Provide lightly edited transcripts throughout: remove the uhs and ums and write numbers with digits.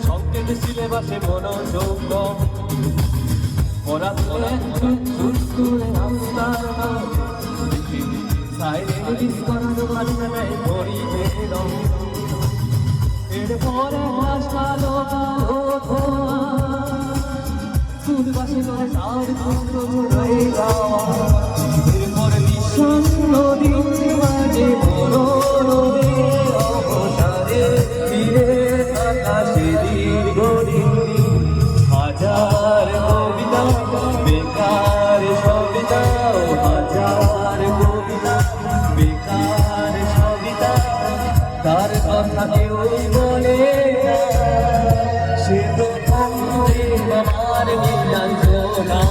সংকেত সিলেবাসে মনোযোগ পড়াশোনা স্কুলে আপনার সাইলেন্ট ডিস করানো ভাষা নাই পরিবের এরপরে হাসপালো স্কুল বাসে করে তার রয়ে যাওয়া এরপরে নিঃসন্ন দিন মাঝে বড় অবসারে ফিরে থাকা সে দীর্ঘদিন হাজার কবিতা বেকার সবিতা হাজার কবিতা বেকার সবিতা তার কথা কেউ বলে সে প্রথম আমার নীলাঞ্জনা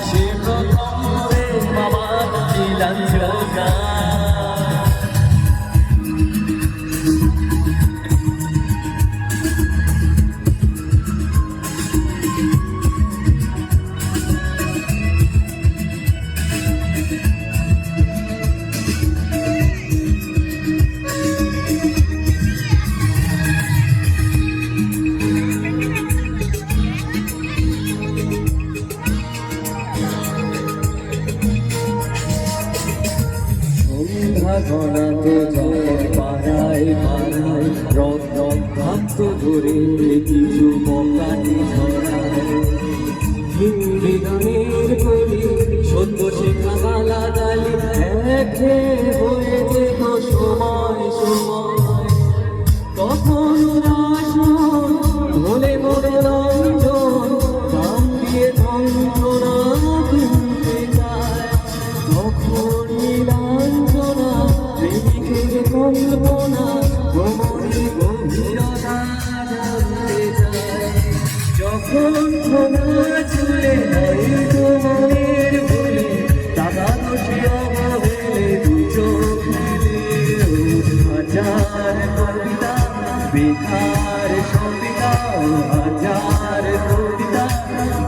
সে প্রথম আমার নীলাঞ্জনা ঘনাত জল পাড়ায় পাড়ায় রথ ভক্ত ধরে কিছু বকাটি ছড়ায় হিন্দি গানের কলি সত্য শেখা গালা গালি একে হয়েছে সময় সময় তখন রাসমন ভোলে মোরে রঞ্জন দাম দিয়ে যন্ত্রণা কিনতে যায় তখন নীলাঞ্জনা কল্পনা ভ্রমণে গভীরতা জানতে চায় যখন ক্ষমা চলে হয়তো মনের ভুলে দাদা দোষে অবহেলে দু চোখ হাজার কবিতা বেকার সবিতা হাজার কবিতা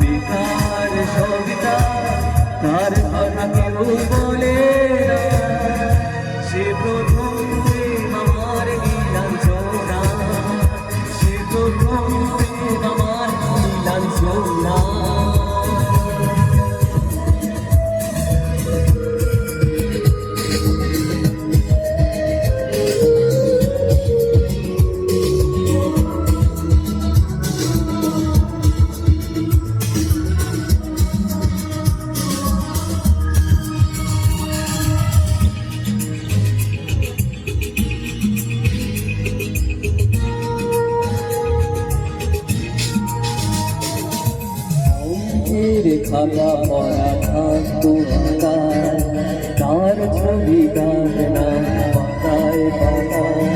বেকার সবিতা তার কথা কেউ বলে না সে প্রথম আমার নীলাঞ্জনা সে প্রথম আমার নীলাঞ্জনা খাতা পড়া থাকতো তার ছবি গানা পাতায় পাতায়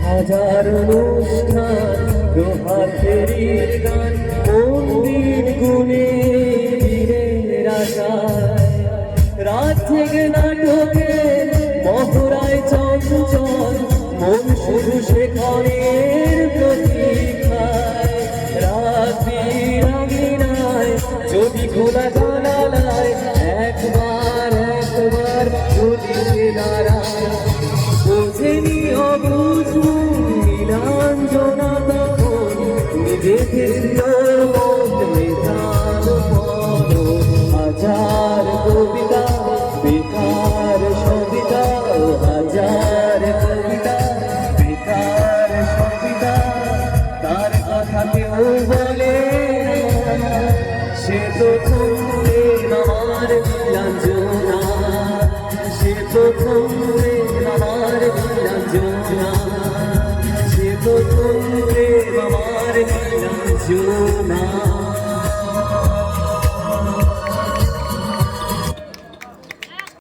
হাজার অনুষ্ঠান প্রভাতের গান মন্দির গুণে বীরের আশায় রাত থেকে নাটকে মহুরায় চঞ্চল মন শুধু সেখানের প্রতীক্ষায় রাত্রি যদি খোলা জানালায় একবার যদি নারায় বোঝেনি অবুঝ নীলাঞ্জনা তখন নিজেকে হাজার কবিতা বেকার সবিতা হাজার কবিতা বেকার সবিতা তার কথা কেউ বলে সে প্রথম আমার নীলাঞ্জনা সে প্রথম আমার নীলাঞ্জনা সে প্রথম আমার নীলাঞ্জনা